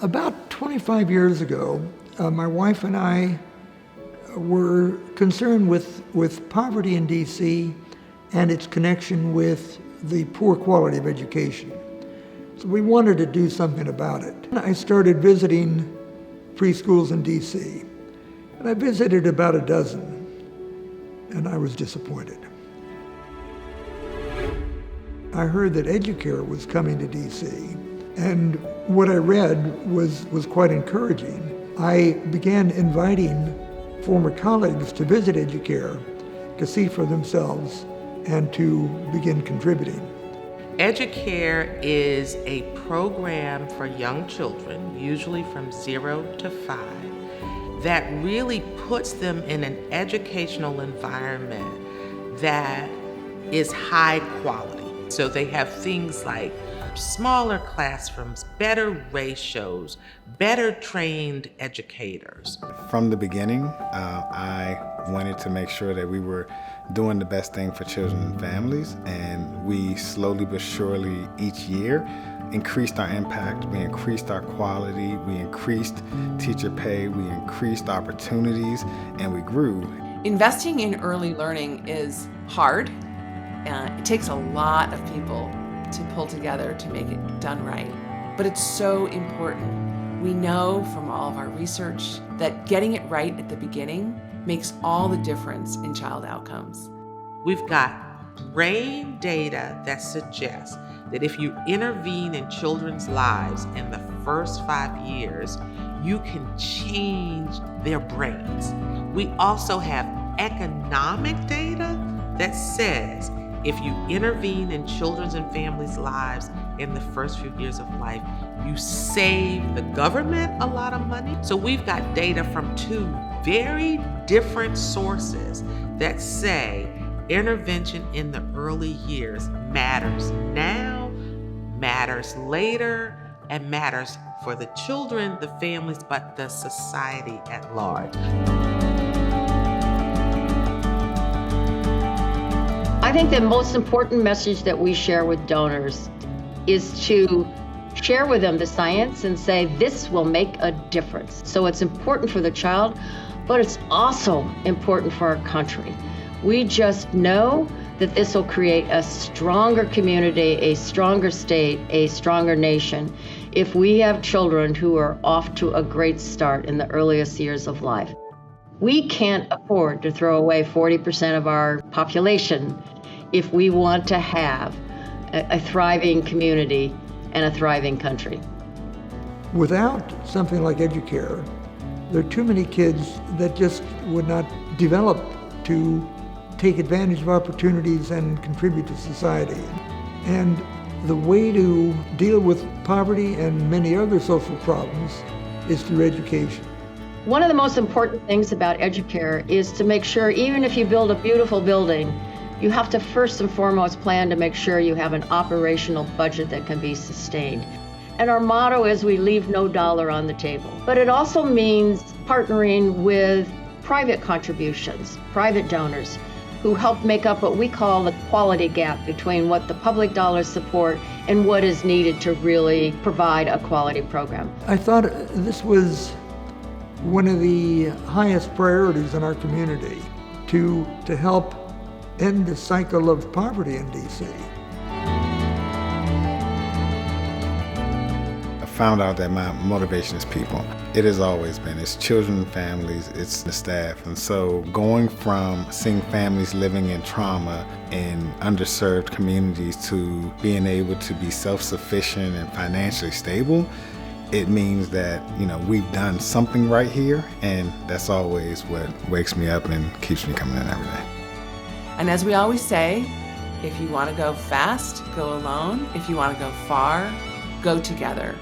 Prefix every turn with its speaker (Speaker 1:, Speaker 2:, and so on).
Speaker 1: About 25 years ago, my wife and I were concerned with poverty in DC and its connection with the poor quality of education. So we wanted to do something about it. I started visiting preschools in DC, and I visited about a dozen, and I was disappointed. I heard that Educare was coming to DC, and what I read was quite encouraging. I began inviting former colleagues to visit Educare to see for themselves and to begin contributing.
Speaker 2: Educare is a program for young children, usually from 0 to 5, that really puts them in an educational environment that is high quality. So they have things like smaller classrooms, better ratios, better trained educators.
Speaker 3: From the beginning, I wanted to make sure that we were doing the best thing for children and families, and we slowly but surely each year increased our impact, we increased our quality, we increased teacher pay, we increased opportunities, and we grew.
Speaker 4: Investing in early learning is hard. It takes a lot of people to pull together to make it done right, but it's so important. We know from all of our research that getting it right at the beginning makes all the difference in child outcomes.
Speaker 2: We've got brain data that suggests that if you intervene in children's lives in the first 5 years, you can change their brains. We also have economic data that says if you intervene in children's and families' lives in the first few years of life, you save the government a lot of money. So we've got data from 2 very different sources that say intervention in the early years matters now, matters later, and matters for the children, the families, but the society at large.
Speaker 5: I think the most important message that we share with donors is to share with them the science and say this will make a difference. So it's important for the child, but it's also important for our country. We just know that this will create a stronger community, a stronger state, a stronger nation if we have children who are off to a great start in the earliest years of life. We can't afford to throw away 40% of our population if we want to have a thriving community and a thriving country.
Speaker 1: Without something like Educare, there are too many kids that just would not develop to take advantage of opportunities and contribute to society. And the way to deal with poverty and many other social problems is through education.
Speaker 5: One of the most important things about Educare is to make sure, even if you build a beautiful building, you have to first and foremost plan to make sure you have an operational budget that can be sustained. And our motto is we leave no dollar on the table. But it also means partnering with private contributions, private donors, who help make up what we call the quality gap between what the public dollars support and what is needed to really provide a quality program.
Speaker 1: I thought this was one of the highest priorities in our community to help end the cycle of poverty in DC.
Speaker 3: I found out that my motivation is people. It has always been. It's children, families, it's the staff. And so going from seeing families living in trauma in underserved communities to being able to be self-sufficient and financially stable, it means that, we've done something right here, and that's always what wakes me up and keeps me coming in every day.
Speaker 4: And as we always say, if you want to go fast, go alone. If you want to go far, go together.